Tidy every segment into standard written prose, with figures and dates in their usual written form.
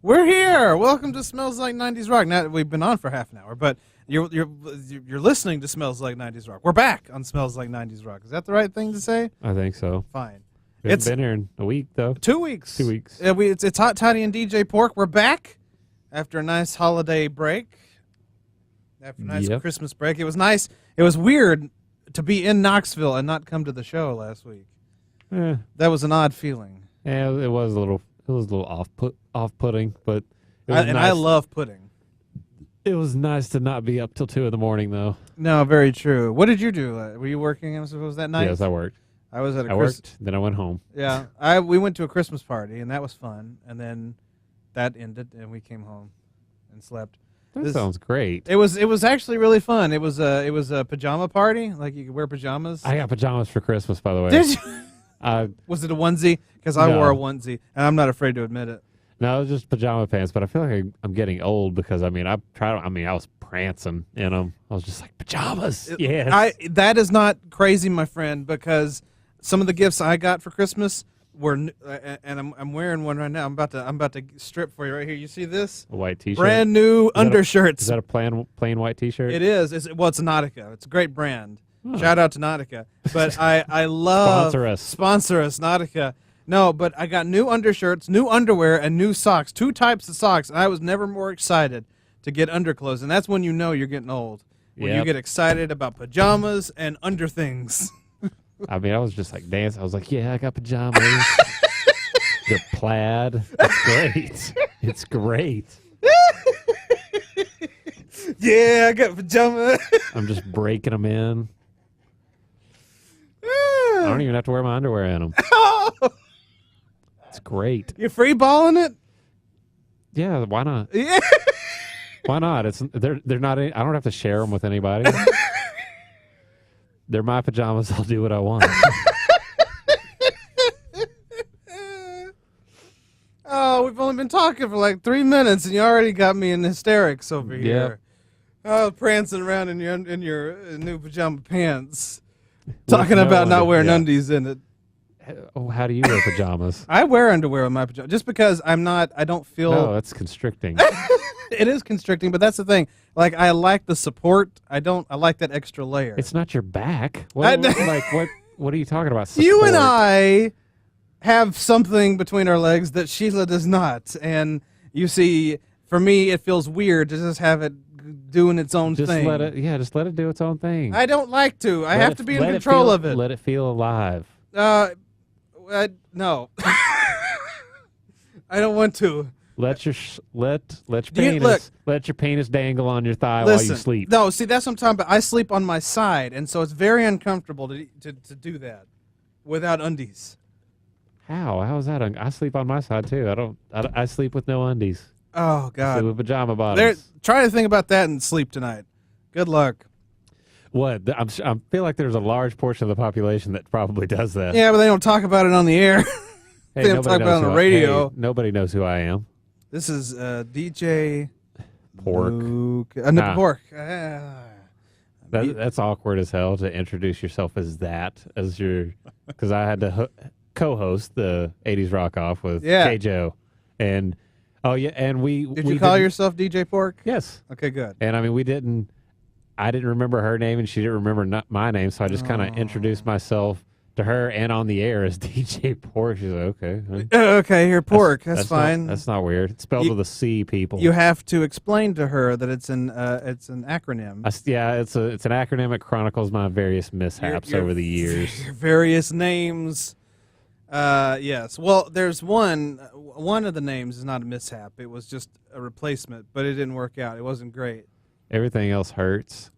We're here. Welcome to Smells Like 90's Rock. Now we've been on for half an hour, but you're listening to Smells Like 90's Rock. We're back on Smells Like 90's Rock. Is that the right thing to say? I think so. Fine. It's been here in a week though. 2 weeks. 2 weeks. It's Hot Toddy and DJ P.O.R.C. We're back after a nice holiday break. After a nice Christmas break. It was nice. It was weird to be in Knoxville and not come to the show last week. That was an odd feeling. Yeah, it was a little off-putting, but it was nice. I love pudding. It was nice to not be up till 2 in the morning, though. No, very true. What did you do? Were you working? Was that night? Yes, I worked. I was at I worked, then I went home. Yeah, we went to a Christmas party, and that was fun. And then that ended, and we came home and slept. That sounds great. It was actually really fun. It was a pajama party, like you could wear pajamas. I got pajamas for Christmas, by the way. Did you? Was it a onesie? Because I wore a onesie, and I'm not afraid to admit it. No, it was just pajama pants, but I feel like I'm getting old because, I was prancing in them. I was just like, pajamas, yes. That is not crazy, my friend, because some of the gifts I got for Christmas were, and I'm wearing one right now. I'm about to strip for you right here. You see this? A white T-shirt? Brand new undershirts. Is that a plain white T-shirt? It is. It's Nautica. It's a great brand. Oh. Shout out to Nautica. But I love... Sponsor us, Nautica. No, but I got new undershirts, new underwear, and new socks. 2 types of socks, and I was never more excited to get underclothes, and that's when you know you're getting old. When you get excited about pajamas and under things. I was just like dancing. I was like, yeah, I got pajamas. They're plaid. It's great. It's great. Yeah, I got pajamas. I'm just breaking them in. I don't even have to wear my underwear in them. It's great. You're free balling it? Yeah, why not? Yeah. Why not? They're not. I don't have to share them with anybody. They're my pajamas. I'll do what I want. Oh, we've only been talking for like 3 minutes, and you already got me in hysterics over here. Oh, prancing around in your new pajama pants, talking about not wearing undies in it. Oh, how do you wear pajamas? I wear underwear with my pajamas just because I don't feel. No, that's constricting. It is constricting, but that's the thing. Like, I like the support. I like that extra layer. It's not your back. What are you talking about? Support? You and I have something between our legs that Sheila does not. And you see, for me, it feels weird to just have it doing its own thing. Just let it do its own thing. I don't like to. I have to be in control of it. Let it feel alive. No. I don't want to. Let your penis dangle on your thigh while you sleep. No, see, that's what I'm talking about. I sleep on my side, and so it's very uncomfortable to do that without undies. How is that? I sleep on my side too. I sleep with no undies. Oh God. I sleep with pajama bottoms. Try to think about that and sleep tonight. Good luck. What? I feel like there's a large portion of the population that probably does that. Yeah, but they don't talk about it on the air. They don't talk about it on the radio. Nobody knows who I am. This is DJ P.O.R.C. P.O.R.C. That's awkward as hell to introduce yourself as because I had to co-host the 80's Rock Off with K-Joe. And Did you call yourself DJ P.O.R.C.? Yes. Okay, good. And I didn't remember her name and she didn't remember my name, so I just kind of introduced myself to her and on the air as DJ P.O.R.C. She's like, okay. Okay, you're P.O.R.C. That's fine. That's not weird. It's spelled with a C, people. You have to explain to her that it's an acronym. It's an acronym. It chronicles my various mishaps over the years. Your various names. Yes. Well, there's one of the names is not a mishap. It was just a replacement, but it didn't work out. It wasn't great. Everything else hurts.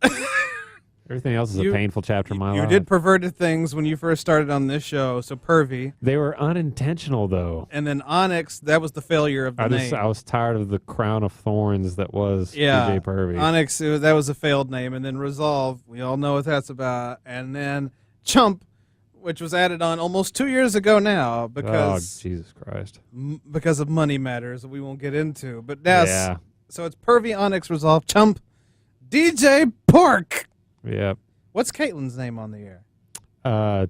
Everything else is a painful chapter of my life. You did perverted things when you first started on this show, so pervy. They were unintentional, though. And then Onyx, that was the failure of the name. I was tired of the crown of thorns that was DJ Pervy. Onyx, that was a failed name. And then Resolve, we all know what that's about. And then Chump, which was added on almost 2 years ago now because Jesus Christ, because of money matters that we won't get into. But now, so it's Pervy, Onyx, Resolve, Chump, DJ P.O.R.C. Yep. What's Caitlin's name on the air?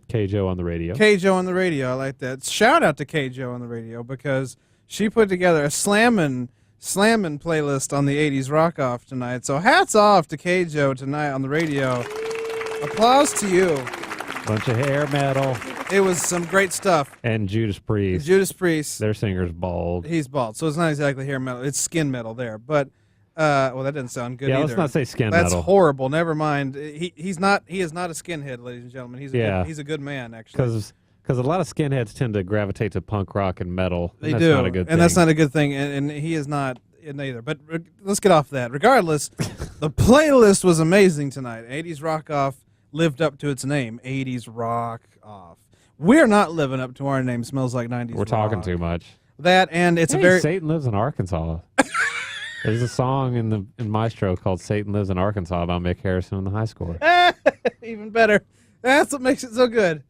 K-Joe on the radio. K-Joe on the radio. I like that. Shout out to K-Joe on the radio because She put together a slammin' playlist on the 80s rock off tonight. So hats off to K-Joe tonight on the radio. Applause to you. Bunch of hair metal. It was some great stuff. And Judas Priest. Judas Priest. Their singer's bald. He's bald, so it's not exactly hair metal. It's skin metal there. But, well, that doesn't sound good either. Let's not say skin metal. That's horrible. Never mind. He is not a skinhead, ladies and gentlemen. He's a good man, actually. Because a lot of skinheads tend to gravitate to punk rock and metal. They that's do, not a good thing. And that's not a good thing, and he is not either. But let's get off that. Regardless, the playlist was amazing tonight. 80s Rock Off lived up to its name, 80s Rock Off. We're not living up to our name, Smells Like 90s We're talking too much. That, and it's a very... Satan Lives in Arkansas. There's a song in Maestro called Satan Lives in Arkansas about Mick Harrison and the high score. Even better. That's what makes it so good.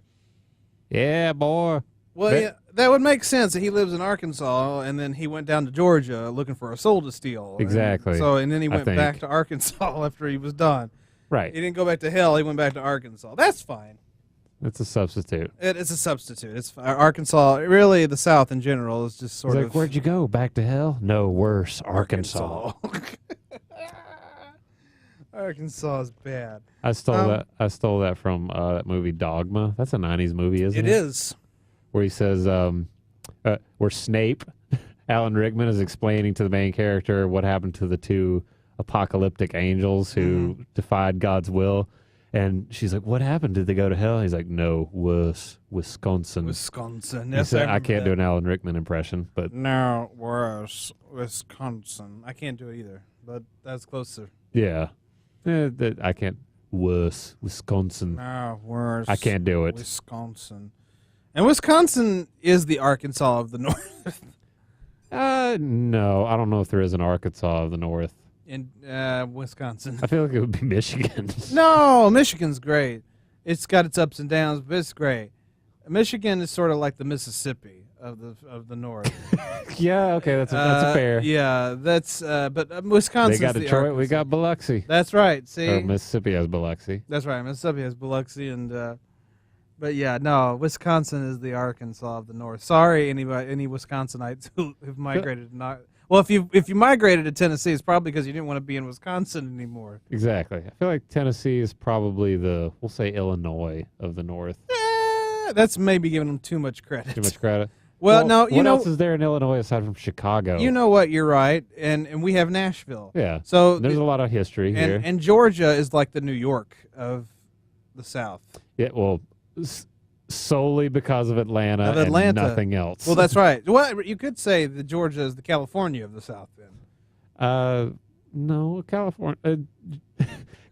Yeah, boy. Well, yeah, that would make sense that he lives in Arkansas, and then he went down to Georgia looking for a soul to steal. Exactly. And then he went back to Arkansas after he was done. Right. He didn't go back to hell. He went back to Arkansas. That's fine. It's a substitute. It's a substitute. It's Arkansas. Really, the South in general is just sort of. Where'd you go? Back to hell? No, worse. Arkansas. Arkansas is bad. I stole that from that movie Dogma. That's a 90s movie, isn't it? It is. Where he says, where Snape, Alan Rickman, is explaining to the main character what happened to the two apocalyptic angels who defied God's will. And she's like, what happened? Did they go to hell? He's like, no, Wisconsin. Wisconsin. Yes, I can't do an Alan Rickman impression, but. No, worse, Wisconsin. I can't do it either, but that's closer. Yeah. I can't. Wisconsin. No, worse. I can't do it. Wisconsin. And Wisconsin is the Arkansas of the North. No, I don't know if there is an Arkansas of the North. In Wisconsin. I feel like it would be Michigan. No, Michigan's great. It's got its ups and downs, but it's great. Michigan is sort of like the Mississippi of the North. Yeah, okay, that's a fair. Yeah, that's but Wisconsin. They got Detroit. We got Biloxi. That's right. See, Mississippi has Biloxi. That's right. Mississippi has Biloxi, and but yeah, no, Wisconsin is the Arkansas of the North. Sorry, any Wisconsinites who've migrated not. Well, if you migrated to Tennessee, it's probably because you didn't want to be in Wisconsin anymore. Exactly. I feel like Tennessee is probably we'll say Illinois of the North. That's maybe giving them too much credit. Too much credit. Well, no, what else is there in Illinois aside from Chicago? You know what? You're right, and we have Nashville. Yeah. So there's a lot of history here. And Georgia is like the New York of the South. Yeah. Well. Solely because of Atlanta and nothing else. Well, that's right. Well, you could say that Georgia is the California of the South then. No,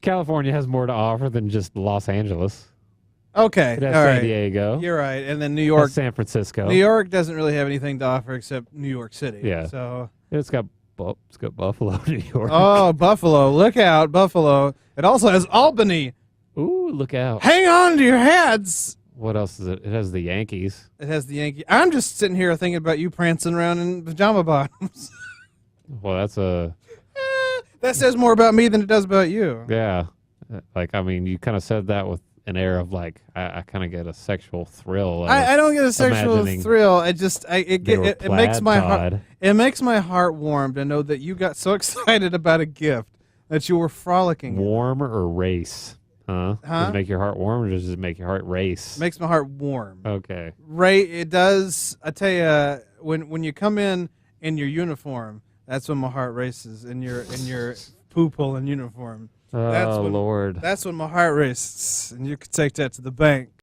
California has more to offer than just Los Angeles. Okay, it has San Diego. You're right, and then New York, San Francisco. New York doesn't really have anything to offer except New York City. Yeah. So it's got Buffalo, New York. Oh, Buffalo! Look out, Buffalo! It also has Albany. Ooh, look out! Hang on to your hats. What else is it? It has the Yankees. It has the Yankees. I'm just sitting here thinking about you prancing around in pajama bottoms. Well, that's that says more about me than it does about you. Yeah. I mean, you kind of said that with an air of I kind of get a sexual thrill. I don't get a sexual thrill. It makes my heart. It makes my heart warm to know that you got so excited about a gift that you were frolicking. Warm or race? Does it make your heart warm or does it make your heart race? Makes my heart warm. Okay. It does. I tell you, when you come in your uniform, that's when my heart races. In your poo-pulling uniform. Oh, Lord. That's when my heart races, and you can take that to the bank.